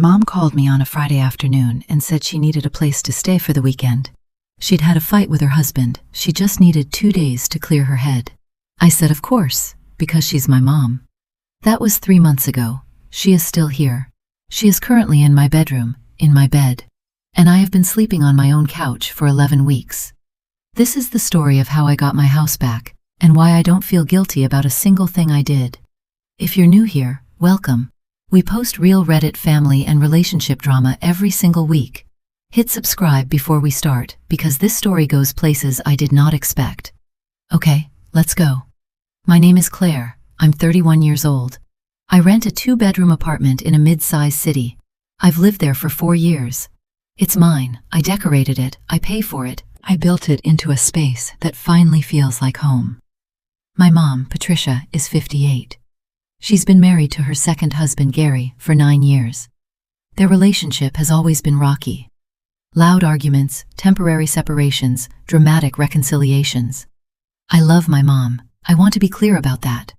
mom called me on a Friday afternoon and said she needed a place to stay for the weekend. She'd had a fight with her husband. She just needed 2 days to clear her head. I said, of course, because she's my mom. That was 3 months ago. She is still here. She is currently in my bedroom, in my bed. And I have been sleeping on my own couch for 11 weeks. This is the story of how I got my house back, and why I don't feel guilty about a single thing I did. If you're new here, welcome. We post real Reddit family and relationship drama every single week. Hit subscribe before we start, because this story goes places I did not expect. Okay, let's go. My name is Claire. I'm 31 years old. I rent a 2-bedroom apartment in a mid-sized city. I've lived there for 4 years. It's mine. I decorated it. I pay for it. I built it into a space that finally feels like home. My mom, Patricia, is 58. She's been married to her second husband, Gary, for 9 years. Their relationship has always been rocky. Loud arguments, temporary separations, dramatic reconciliations. I love my mom. I want to be clear about that.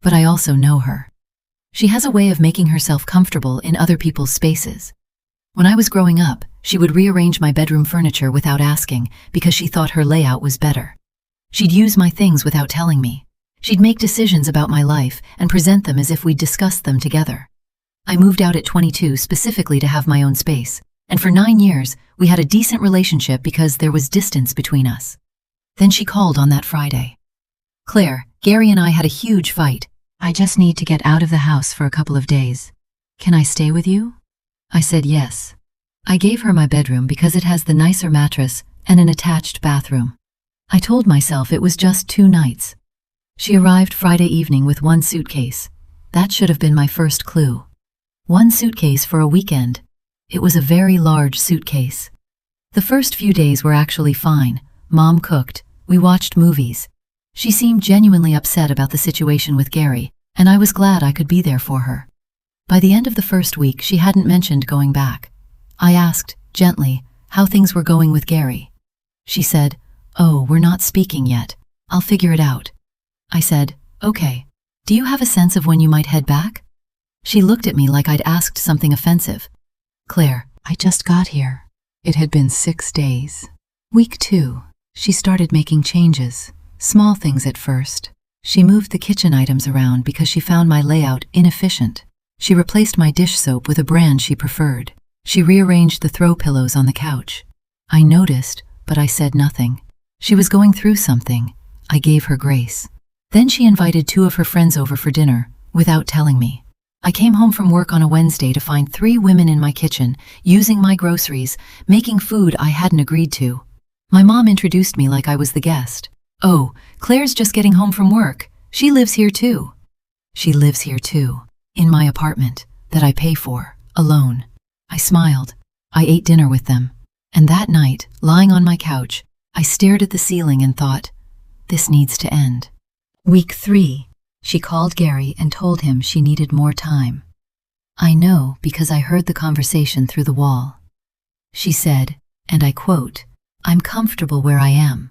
But I also know her. She has a way of making herself comfortable in other people's spaces. When I was growing up, she would rearrange my bedroom furniture without asking because she thought her layout was better. She'd use my things without telling me. She'd make decisions about my life and present them as if we'd discussed them together. I moved out at 22 specifically to have my own space, and for 9 years, we had a decent relationship because there was distance between us. Then she called on that Friday. Claire, Gary and I had a huge fight. I just need to get out of the house for a couple of days. Can I stay with you? I said yes. I gave her my bedroom because it has the nicer mattress and an attached bathroom. I told myself it was just 2 nights. She arrived Friday evening with 1 suitcase. That should have been my first clue. 1 suitcase for a weekend. It was a very large suitcase. The first few days were actually fine. Mom cooked. We watched movies. She seemed genuinely upset about the situation with Gary, and I was glad I could be there for her. By the end of the first week, she hadn't mentioned going back. I asked, gently, how things were going with Gary. She said, "Oh, we're not speaking yet. I'll figure it out." I said, "Okay. Do you have a sense of when you might head back?" She looked at me like I'd asked something offensive. "Claire, I just got here." It had been 6 days. Week 2, she started making changes. Small things at first. She moved the kitchen items around because she found my layout inefficient. She replaced my dish soap with a brand she preferred. She rearranged the throw pillows on the couch. I noticed, but I said nothing. She was going through something. I gave her grace. Then she invited 2 of her friends over for dinner, without telling me. I came home from work on a Wednesday to find 3 women in my kitchen, using my groceries, making food I hadn't agreed to. My mom introduced me like I was the guest. "Oh, Claire's just getting home from work. She lives here too." She lives here too, in my apartment, that I pay for, alone. I smiled. I ate dinner with them. And that night, lying on my couch, I stared at the ceiling and thought, this needs to end. Week 3, she called Gary and told him she needed more time. I know because I heard the conversation through the wall. She said, and I quote, "I'm comfortable where I am.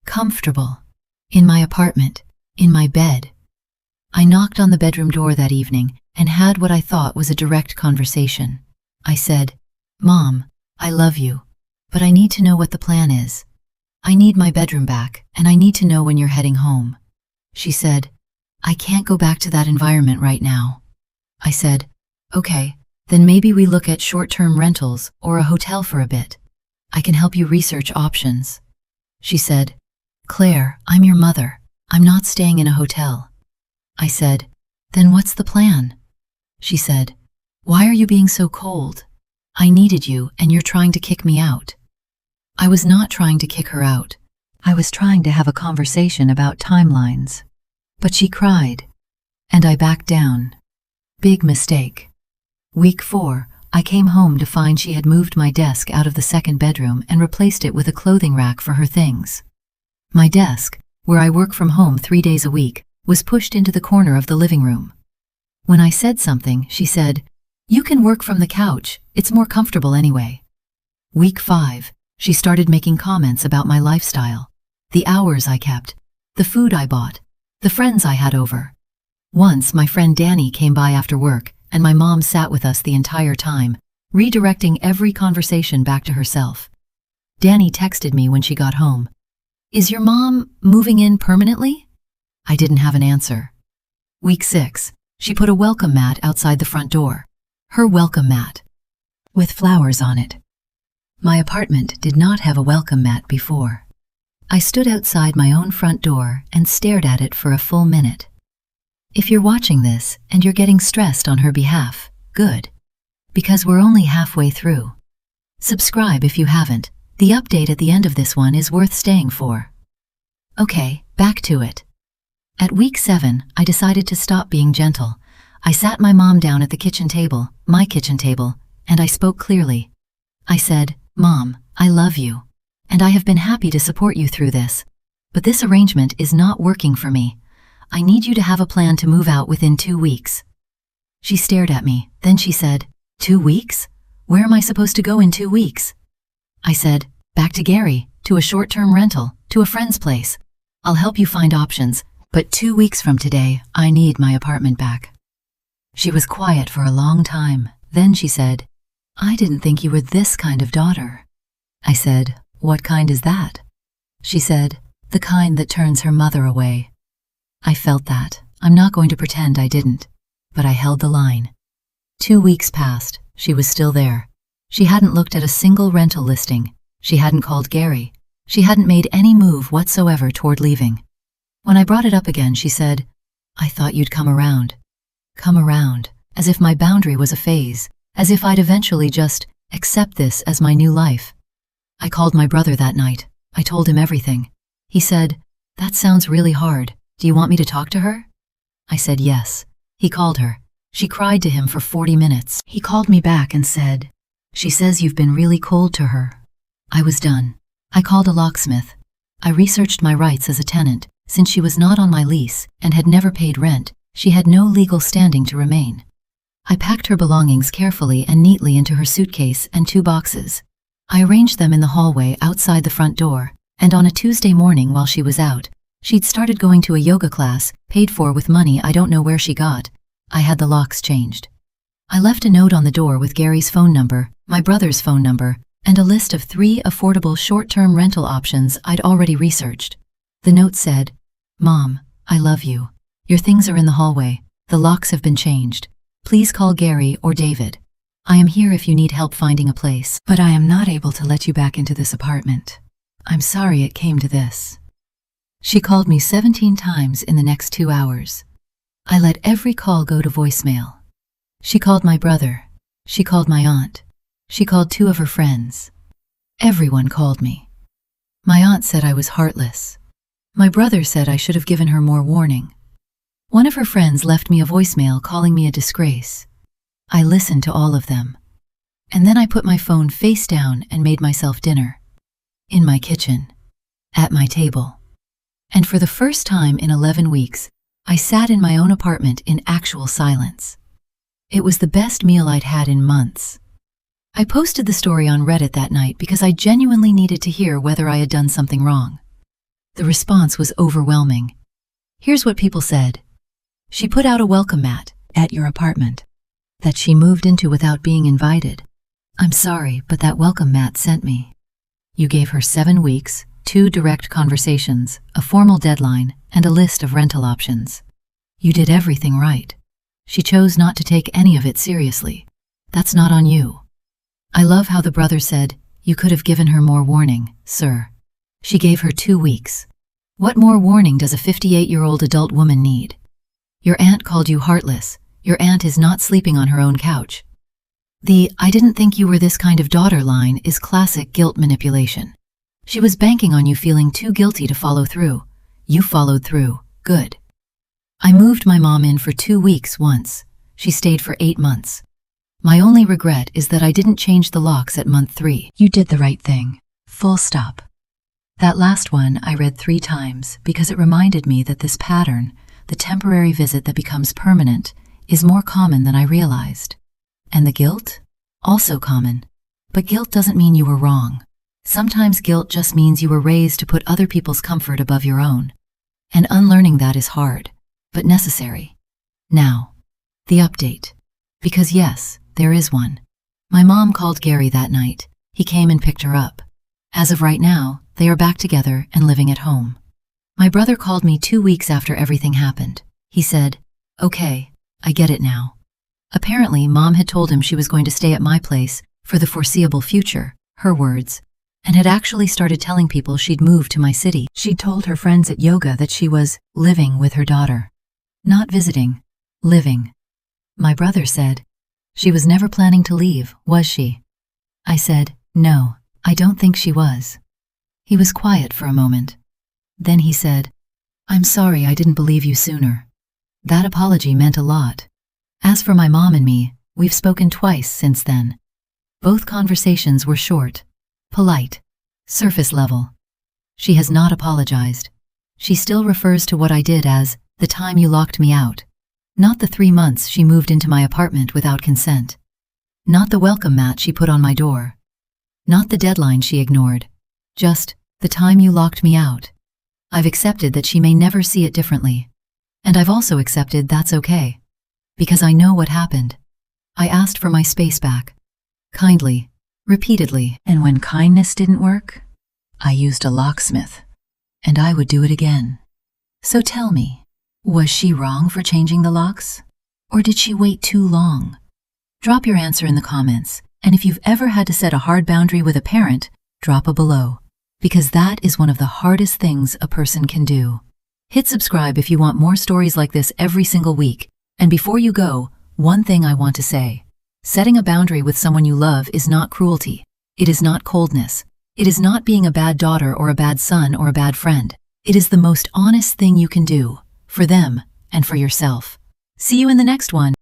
Comfortable. In my apartment. In my bed." I knocked on the bedroom door that evening and had what I thought was a direct conversation. I said, "Mom, I love you, but I need to know what the plan is. I need my bedroom back, and I need to know when you're heading home." She said, "I can't go back to that environment right now." I said, "Okay, then maybe we look at short-term rentals or a hotel for a bit. I can help you research options." She said, "Claire, I'm your mother. I'm not staying in a hotel." I said, "Then what's the plan?" She said, "Why are you being so cold? I needed you and you're trying to kick me out." I was not trying to kick her out. I was trying to have a conversation about timelines. But she cried, and I backed down. Big mistake. Week 4, I came home to find she had moved my desk out of the second bedroom and replaced it with a clothing rack for her things. My desk, where I work from home 3 days a week, was pushed into the corner of the living room. When I said something, she said, "You can work from the couch, it's more comfortable anyway." Week 5, she started making comments about my lifestyle, the hours I kept, the food I bought, the friends I had over. Once my friend Danny came by after work, and my mom sat with us the entire time, redirecting every conversation back to herself. Danny texted me when she got home. "Is your mom moving in permanently?" I didn't have an answer. Week 6, she put a welcome mat outside the front door. Her welcome mat, with flowers on it. My apartment did not have a welcome mat before. I stood outside my own front door and stared at it for a full minute. If you're watching this and you're getting stressed on her behalf, good. Because we're only halfway through. Subscribe if you haven't. The update at the end of this one is worth staying for. Okay, back to it. At week 7, I decided to stop being gentle. I sat my mom down at the kitchen table, my kitchen table, and I spoke clearly. I said, "Mom, I love you, and I have been happy to support you through this. But this arrangement is not working for me. I need you to have a plan to move out within 2 weeks." She stared at me, then she said, "2 weeks? Where am I supposed to go in 2 weeks?" I said, "Back to Gary, to a short-term rental, to a friend's place. I'll help you find options, but 2 weeks from today, I need my apartment back." She was quiet for a long time. Then she said, "I didn't think you were this kind of daughter." I said, "What kind is that?" She said, "The kind that turns her mother away." I felt that. I'm not going to pretend I didn't. But I held the line. 2 weeks passed. She was still there. She hadn't looked at a single rental listing. She hadn't called Gary. She hadn't made any move whatsoever toward leaving. When I brought it up again, she said, "I thought you'd come around." Come around, as if my boundary was a phase, as if I'd eventually just accept this as my new life. I called my brother that night. I told him everything. He said, "That sounds really hard. Do you want me to talk to her?" I said yes. He called her. She cried to him for 40 minutes. He called me back and said, "She says you've been really cold to her." I was done. I called a locksmith. I researched my rights as a tenant. Since she was not on my lease and had never paid rent, she had no legal standing to remain. I packed her belongings carefully and neatly into her suitcase and 2 boxes. I arranged them in the hallway outside the front door, and on a Tuesday morning while she was out, she'd started going to a yoga class, paid for with money I don't know where she got. I had the locks changed. I left a note on the door with Gary's phone number, my brother's phone number, and a list of 3 affordable short-term rental options I'd already researched. The note said, "Mom, I love you. Your things are in the hallway. The locks have been changed. Please call Gary or David. I am here if you need help finding a place, but I am not able to let you back into this apartment. I'm sorry it came to this." She called me 17 times in the next 2 hours. I let every call go to voicemail. She called my brother. She called my aunt. She called 2 of her friends. Everyone called me. My aunt said I was heartless. My brother said I should have given her more warning. One of her friends left me a voicemail calling me a disgrace. I listened to all of them. And then I put my phone face down and made myself dinner. In my kitchen. At my table. And for the first time in 11 weeks, I sat in my own apartment in actual silence. It was the best meal I'd had in months. I posted the story on Reddit that night because I genuinely needed to hear whether I had done something wrong. The response was overwhelming. Here's what people said. She put out a welcome mat at your apartment that she moved into without being invited. I'm sorry, but that welcome mat sent me. You gave her 7 weeks, 2 direct conversations, a formal deadline, and a list of rental options. You did everything right. She chose not to take any of it seriously. That's not on you. I love how the brother said, "You could have given her more warning, sir." She gave her 2 weeks. What more warning does a 58-year-old adult woman need? Your aunt called you heartless. Your aunt is not sleeping on her own couch. The "I didn't think you were this kind of daughter" line is classic guilt manipulation. She was banking on you feeling too guilty to follow through. You followed through. Good. I moved my mom in for 2 weeks once. She stayed for 8 months. My only regret is that I didn't change the locks at month 3. You did the right thing. Full stop. That last one I read 3 times because it reminded me that this pattern, the temporary visit that becomes permanent, is more common than I realized. And the guilt? Also common. But guilt doesn't mean you were wrong. Sometimes guilt just means you were raised to put other people's comfort above your own. And unlearning that is hard, but necessary. Now, the update. Because yes, there is one. My mom called Gary that night. He came and picked her up. As of right now, they are back together and living at home. My brother called me 2 weeks after everything happened. He said, "Okay, I get it now." Apparently, Mom had told him she was going to stay at my place for the foreseeable future, her words, and had actually started telling people she'd moved to my city. She'd told her friends at yoga that she was living with her daughter. Not visiting, living. My brother said, "She was never planning to leave, was she?" I said, "No, I don't think she was." He was quiet for a moment. Then he said, "I'm sorry I didn't believe you sooner." That apology meant a lot. As for my mom and me, we've spoken twice since then. Both conversations were short, polite, surface level. She has not apologized. She still refers to what I did as the time you locked me out, not the 3 months she moved into my apartment without consent, not the welcome mat she put on my door, not the deadline she ignored, just the time you locked me out. I've accepted that she may never see it differently, and I've also accepted that's okay, because I know what happened. I asked for my space back, kindly, repeatedly, and when kindness didn't work, I used a locksmith, and I would do it again. So tell me, was she wrong for changing the locks? Or did she wait too long? Drop your answer in the comments, and if you've ever had to set a hard boundary with a parent, drop a below, because that is one of the hardest things a person can do. Hit subscribe if you want more stories like this every single week. And before you go, one thing I want to say. Setting a boundary with someone you love is not cruelty. It is not coldness. It is not being a bad daughter or a bad son or a bad friend. It is the most honest thing you can do, for them and for yourself. See you in the next one.